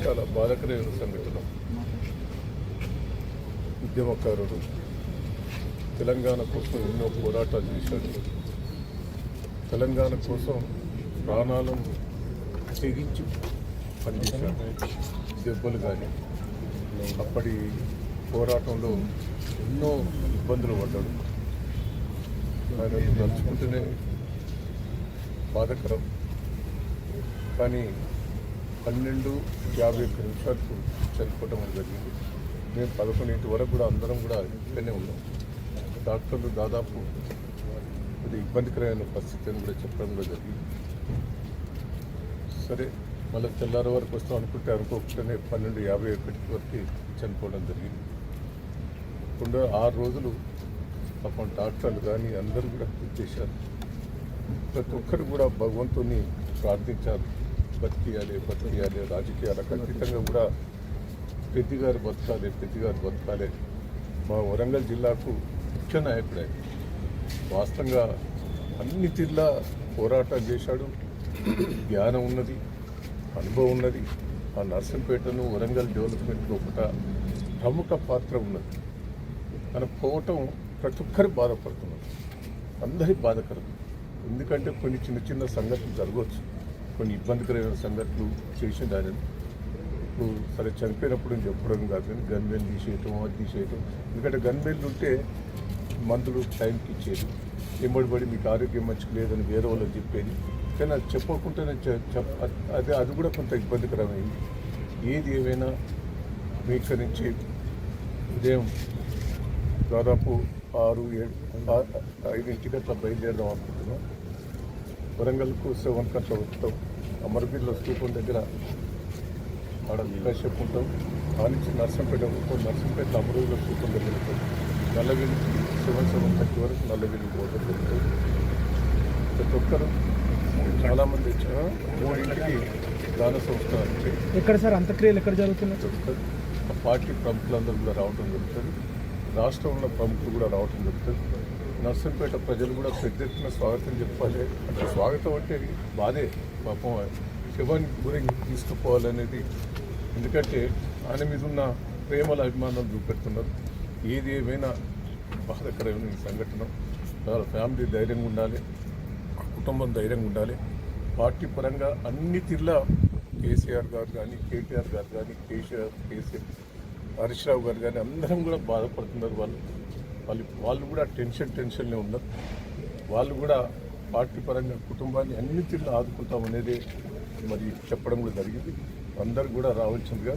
చాలా బాధాకరమైన సంఘటన. ఉద్యమకారుడు తెలంగాణ కోసం ఎన్నో పోరాటాలు చేశాడు. తెలంగాణ కోసం ప్రాణాలను తెగించి పనిచేశాడు. దెబ్బలు కానీ అప్పటి పోరాటంలో ఎన్నో ఇబ్బందులు పడ్డాడు. ఆయన తలుచుకుంటూనే బాధాకరం. కానీ 12:51 చనిపోవటం జరిగింది. మేము 11 వరకు కూడా అందరం కూడా ఇక్కడనే ఉన్నాం. డాక్టర్లు దాదాపు కొద్దిగా ఇబ్బందికరమైన పరిస్థితి అని కూడా చెప్పడం కూడా జరిగింది. సరే మళ్ళీ తెల్లారి వరకు వస్తాం అనుకోకుండానే 12:51 వరకు చనిపోవడం జరిగింది. ఇప్పుడు 6 రోజులు పాపం డాక్టర్లు కానీ అందరూ కూడా కృషి చేశారు. ప్రతి ఒక్కరు కూడా భగవంతుని ప్రార్థించారు. బతికియాలి రాజకీయాలకు అతీతంగా కూడా పెద్దిగారు బతకాలి. మా వరంగల్ జిల్లాకు ముఖ్య నాయకుడే. వాస్తవంగా అన్ని తీర్లా పోరాటం చేశాడు. జ్ఞానం ఉన్నది, అనుభవం ఉన్నది. ఆ నర్సంపేటను వరంగల్ డెవలప్మెంట్లో ఒక ప్రముఖ పాత్ర ఉన్నది. మనం పోవటం ప్రతి ఒక్కరు బాధపడుతున్నారు. అందరి బాధకరం. ఎందుకంటే కొన్ని చిన్న సంఘటనలు జరగవచ్చు, కొన్ని ఇబ్బందికరమైన సంఘటనలు చేసిండు ఆయన. ఇప్పుడు సరే చనిపోయినప్పుడు నేను చెప్పడం కాదు, కానీ గన్మెన్లు తీసేయటం అది తీసేయటం. ఎందుకంటే గన్మెన్లు ఉంటే మందులు టైంకి ఇచ్చేది, ఎంబడిపడి మీకు ఆరోగ్యం మంచిగా లేదని వేరే వాళ్ళకి చెప్పేది. కానీ అది చెప్పకుండానే అది కూడా కొంత ఇబ్బందికరమైంది. ఏది ఏమైనా మీ ఇక్కడి నుంచి ఉదయం దాదాపు 6-5 అట్లా బయలుదేరదాం అనుకుంటున్నాం. వరంగల్కు 7 అట్లా వస్తాం. అమరవీరుల స్తూపం దగ్గర ఆడ వికాసం ఉంటాం. ఆ నుంచి నర్సంపేట వస్తాం. నర్సంపేట అమరవీరుల స్తూపం దగ్గర ఉంటాం. నల్లగిరి 7:30 వరకు నల్లగిరి పోవడం జరుగుతుంది. ప్రతి ఒక్కరు చాలామంది వచ్చిన 3కి దాన సంస్థ ఎక్కడ సార్ అంత్యక్రియలు ఎక్కడ జరుగుతున్నాయి? ఆ పార్టీ ప్రముఖులందరూ కూడా రావడం జరుగుతుంది. రాష్ట్రంలో ప్రముఖులు కూడా రావడం జరుగుతుంది. నర్సంపేట ప్రజలు కూడా పెద్ద ఎత్తున స్వాగతం చెప్పాలి. అంటే స్వాగతం అంటే బాధే, పాపం శివాన్ని గురించి తీసుకుపోవాలనేది. ఎందుకంటే ఆయన మీద ఉన్న ప్రేమల అభిమానాలు చూపెడుతున్నారు. ఏది ఏమైనా బాధాకరమైన ఈ సంఘటన. వాళ్ళ ఫ్యామిలీ ధైర్యంగా ఉండాలి, కుటుంబం ధైర్యంగా ఉండాలి. పార్టీ పరంగా అన్ని తీర్లా కేసీఆర్ గారు కానీ, కేటీఆర్ గారు కానీ, కేసీఆర్ హరీష్ రావు గారు కానీ అందరం కూడా బాధపడుతున్నారు. వాళ్ళు కూడా టెన్షన్లో ఉన్నారు. వాళ్ళు కూడా పార్టీ పరంగా కుటుంబాన్ని అన్ని తీర్లు ఆదుకుంటామనేది మరి చెప్పడం కూడా జరిగింది. అందరు కూడా రావాల్సిందిగా